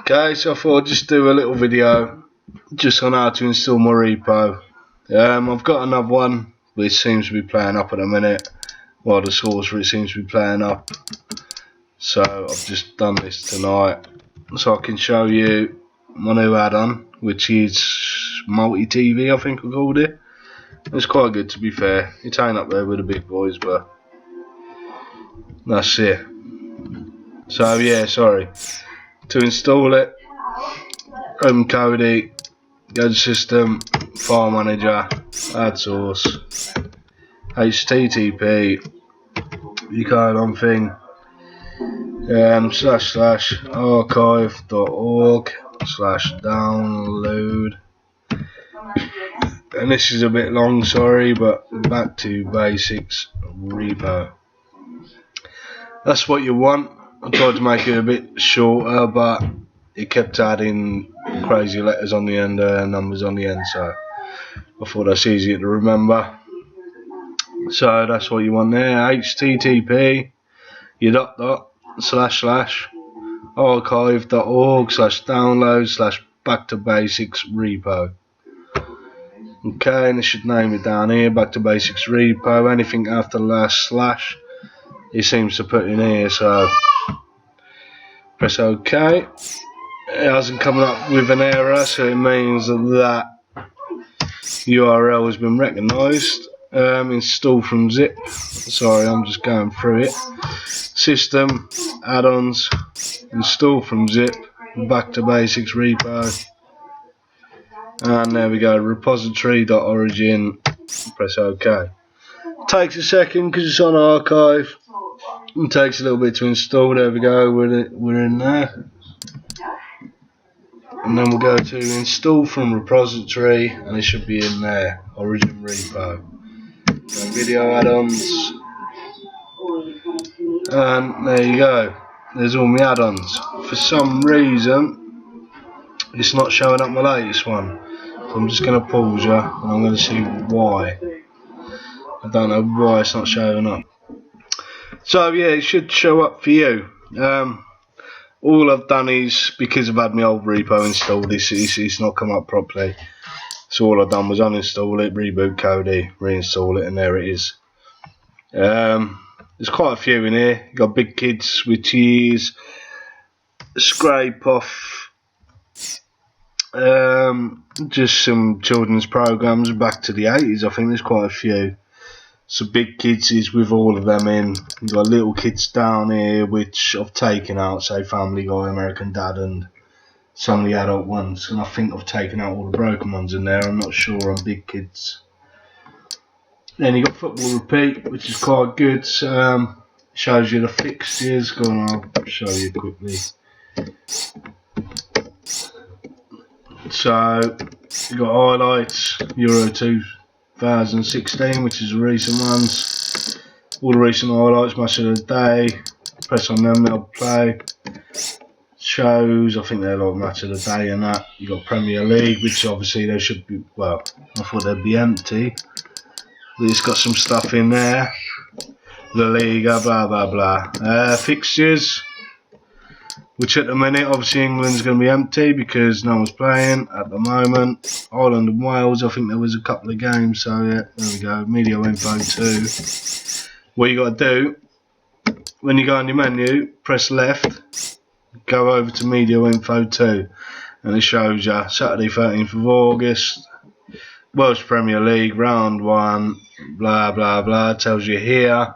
Okay, so I thought I'd just do a little video just on how to install my repo. I've got another one which seems to be playing up at the minute, while the source for it seems to be playing up. So I've just done this tonight so I can show you my new add-on, which is multi-TV, I think I called it. It's quite good, to be fair. It ain't up there with the big boys, but that's it. So yeah, sorry. To install it, open Kodi, go to System, File Manager, Add Source, HTTP, you colon thing, / archive.org/download. And this is a bit long, sorry, but back to basics repo. That's what you want. I tried to make it a bit shorter, but it kept adding crazy letters on the end, numbers on the end, so I thought that's easier to remember. So that's what you want there. HTTP, your / archive.org/download/back-to-basics-repo. Okay, and it should name it down here, back to basics repo. Anything after the last slash, it seems to put in here, so press OK. It hasn't come up with an error, so it means that URL has been recognised. Install from zip. Sorry, I'm just going through it. System, add-ons, install from zip, back to basics repo. And there we go, repository.origin. Press OK. Takes a second because it's on archive. It takes a little bit to install. There we go, we're in there. And then we'll go to install from repository, and it should be in there, OriginRepo. Video add-ons, and there you go, there's all my add-ons. For some reason it's not showing up my latest one, so I'm just going to pause you and I'm going to see why. I don't know why it's not showing up. So yeah, it should show up for you. All I've done is, because I've had my old repo installed, it's not come up properly. So all I've done was uninstall it, reboot Kodi, reinstall it, and there it is. There's quite a few in here. You've got Big Kids, which is scrape off just some children's programs back to the 80s. I think there's quite a few. So Big Kids is with all of them in. You've got Little Kids down here, which I've taken out, say Family Guy, American Dad, and some of the adult ones. And I think I've taken out all the broken ones in there. I'm not sure on Big Kids. Then you got Football Repeat, which is quite good. Shows you the fixtures. Go on, I'll show you quickly. So you got highlights, Euro 2016, which is the recent ones. All the recent highlights, match of the day. Press on them, they'll play. Shows, I think they're like match of the day and that. You got Premier League, which obviously they should be. Well, I thought they'd be empty. But it's got some stuff in there. La Liga, blah blah blah. Fixtures, which at the minute, obviously England's going to be empty because no one's playing at the moment. Ireland and Wales, I think there was a couple of games, so yeah, there we go. Media info 2. What you got to do, when you go on your menu, press left, go over to Media Info 2, and it shows you Saturday 13th of August, Welsh Premier League, round 1, blah blah blah, tells you here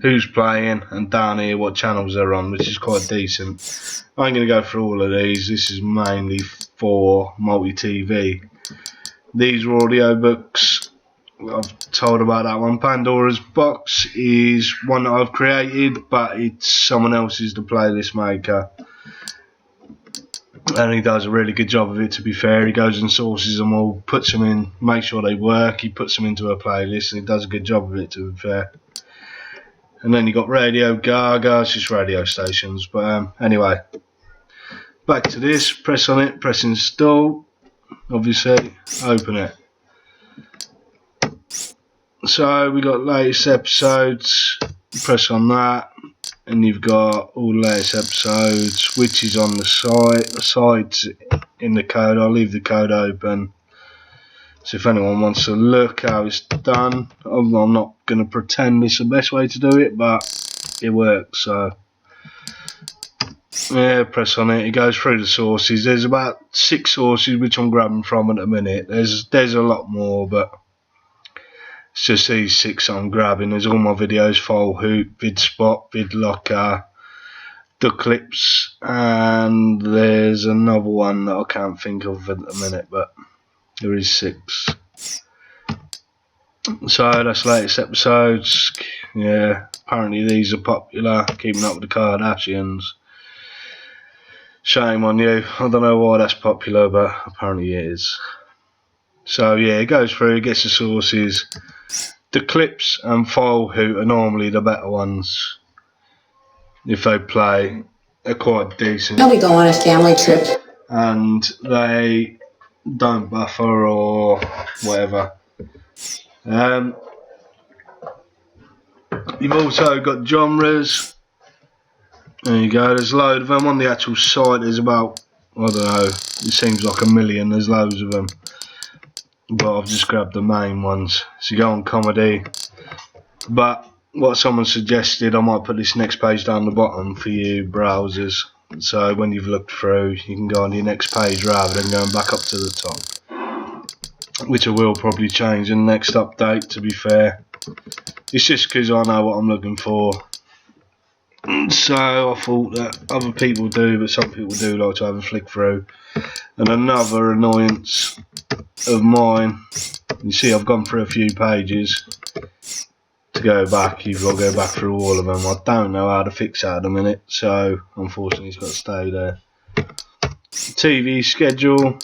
who's playing, and down here what channels they're on, which is quite decent. I ain't going to go through all of these. This is mainly for multi-TV. These are audio books. I've told about that one. Pandora's Box is one that I've created, but it's someone else's, the playlist maker. And he does a really good job of it, to be fair. He goes and sources them all, puts them in, makes sure they work. He puts them into a playlist, and he does a good job of it, to be fair. And then you got Radio Gaga, it's just radio stations. But anyway, back to this. Press on it, press install. Obviously, open it. So we got latest episodes. Press on that. and you've got all the latest episodes, which is on the site. The site's in the code. I'll leave the code open, so if anyone wants to look how it's done, I'm not going to pretend it's the best way to do it, but it works. So yeah, press on it. It goes through the sources. There's about 6 sources which I'm grabbing from at the minute. There's a lot more, but it's just these 6 I'm grabbing. There's all my videos: File Hoop, VidSpot, VidLocker, the clips, and there's another one that I can't think of at the minute, but there is 6. So that's latest episodes. Yeah, apparently these are popular. Keeping Up with the Kardashians. Shame on you. I don't know why that's popular, but apparently it is. So yeah, it goes through, gets the sources. The clips and File Hoot are normally the better ones. If they play, they're quite decent. Now we go on a family trip. And they don't buffer or whatever. You've also got genres. There you go, there's a load of them on the actual site. There's about, I don't know, it seems like a million. There's loads of them, but I've just grabbed the main ones. So you go on comedy, but what someone suggested, I might put this next page down the bottom for you browsers, so when you've looked through you can go on your next page rather than going back up to the top, which I will probably change in the next update, to be fair. It's just because I know what I'm looking for. So I thought that other people do, but some people do like to have a flick through. And another annoyance of mine, you see I've gone through a few pages. To go back, you've got to go back through all of them. I don't know how to fix that at a minute, so unfortunately it's got to stay there. TV schedule.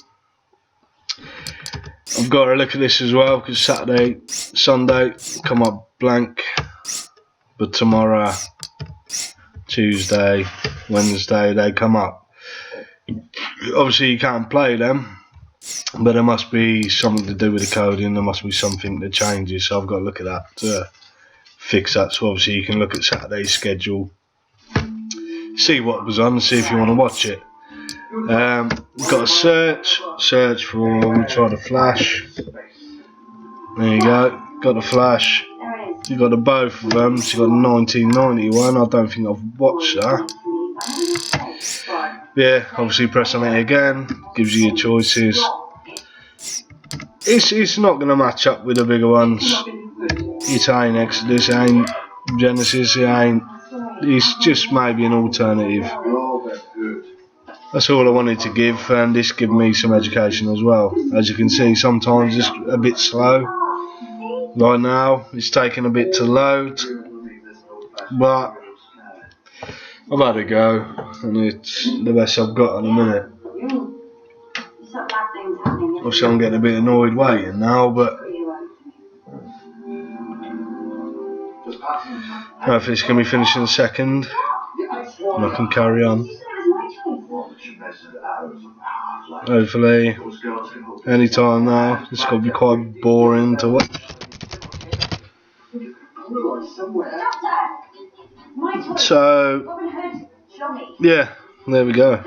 I've got to look at this as well, because Saturday, Sunday come up blank, but tomorrow, Tuesday, Wednesday they come up. Obviously you can't play them, but there must be something to do with the coding. There must be something that changes, so I've got to look at that to fix that. So obviously you can look at Saturday's schedule, see what was on, see if you want to watch it. Got a search for, we'll try the Flash. There you go, got the Flash. You got the both of them. So you got 1991. I don't think I've watched that. Yeah, obviously press on it again. Gives you your choices. It's not going to match up with the bigger ones. It ain't Exodus, it ain't Genesis, it ain't. It's just maybe an alternative. That's all I wanted to give, and this gave me some education as well. As you can see, sometimes it's a bit slow. Right now, it's taking a bit to load, but I've had a go, and it's the best I've got in a minute. Obviously, I'm getting a bit annoyed waiting now, but hopefully it's going to be finished in a second, and I can carry on. Hopefully, any time now. It's going to be quite boring to watch. So, yeah, there we go.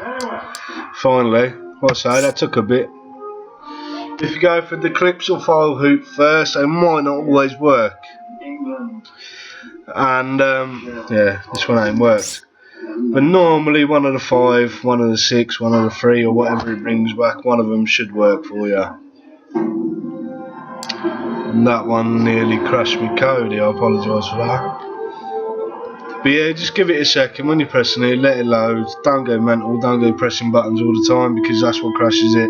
Finally, like I say, that took a bit. If you go for the clips or File Hoop first, they might not always work. And yeah, this one ain't worked. But normally one of the 5, one of the 6, one of the 3, or whatever it brings back, one of them should work for you. And that one nearly crashed me Kodi. I apologise for that. But yeah, just give it a second. When you're pressing it, let it load. Don't go mental, don't go pressing buttons all the time, because that's what crashes it.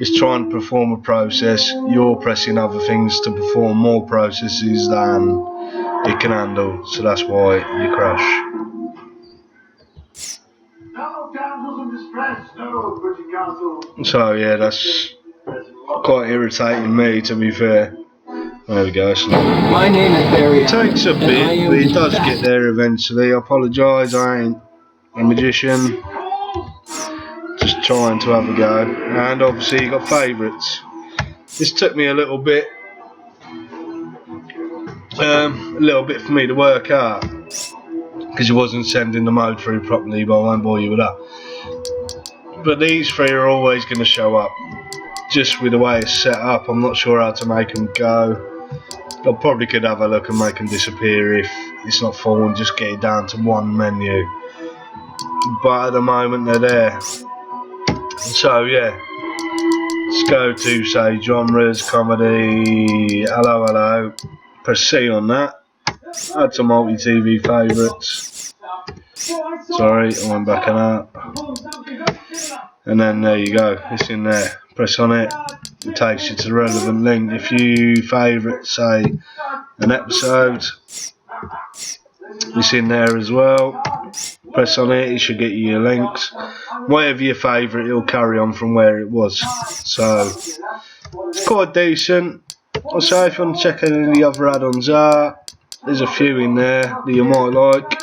It's trying to perform a process. You're pressing other things to perform more processes than it can handle, so that's why you crash. So yeah, that's quite irritating me, to be fair. There we go. My name is Barry. It takes a bit, but it does get there eventually. I apologise, I ain't a magician. Just trying to have a go. And obviously you got favourites. This took me a little bit for me to work out. because it wasn't sending the mode through properly, but I won't bore you with that. But these three are always going to show up, just with the way it's set up. I'm not sure how to make them go. I probably could have a look and make them disappear if it's not full and just get it down to one menu. But at the moment they're there. So yeah, let's go to say genres, comedy, hello, press C on that, add to multi-TV favourites, sorry I went back on that, and then there you go, it's in there, press on it, it takes you to the relevant link. If you favourite say an episode, it's in there as well, press on it, it should get you your links. Whatever your favourite, it'll carry on from where it was. So it's quite decent. I'll say if you want to check any of the other add-ons out, there's a few in there that you might like.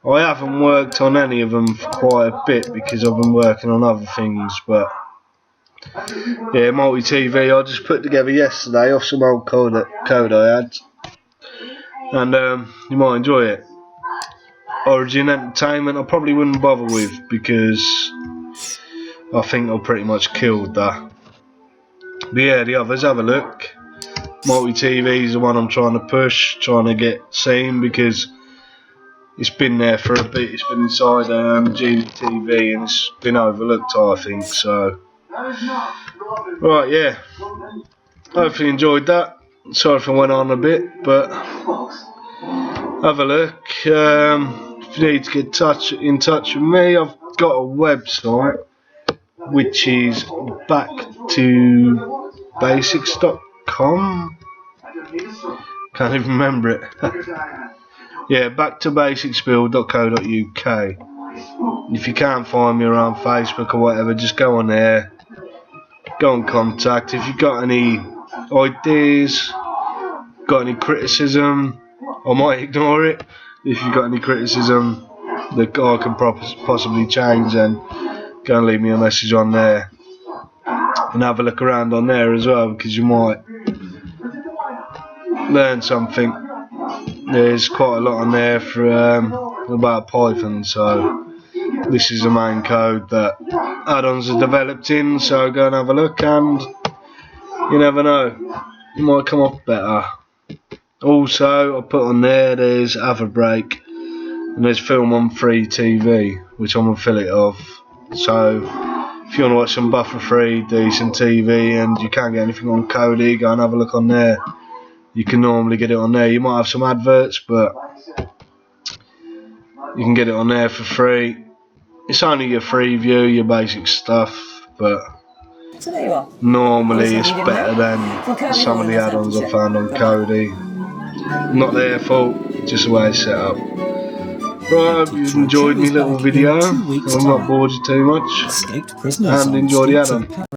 I haven't worked on any of them for quite a bit because I've been working on other things, but yeah, multi-TV I just put together yesterday off some old code I had, and you might enjoy it. Origin Entertainment I probably wouldn't bother with because I think I've pretty much killed that. But yeah, the others, have a look. Multi-TV is the one I'm trying to push, trying to get seen, because it's been there for a bit. It's been inside GTV and it's been overlooked, I think. So right, yeah, hopefully you enjoyed that. Sorry if I went on a bit, but have a look. If you need to get in touch with me, I've got a website which is backtobasics.com. Can't even remember it. Yeah, backtobasicsbuild.co.uk. If you can't find me around Facebook or whatever, just go on there, go on contact. If you've got any ideas, got any criticism, I might ignore it. If you've got any criticism that I can possibly change, then go and leave me a message on there and have a look around on there as well, because you might learn something. There's quite a lot on there for about Python, so this is the main code that add-ons are developed in, so go and have a look, and you never know, you might come off better. Also, I put on there's Have a Break, and there's Film on Free TV, which I'm an affiliate of. So if you want to watch some buffer-free, decent TV, and you can't get anything on Kodi, go and have a look on there. You can normally get it on there. You might have some adverts, but you can get it on there for free. It's only your free view, your basic stuff, but normally it's better than some of the add-ons I found on Kodi. Not their fault, just the way it's set up. Right, I hope you enjoyed my little video. I've not bored you too much, and enjoy the add-on.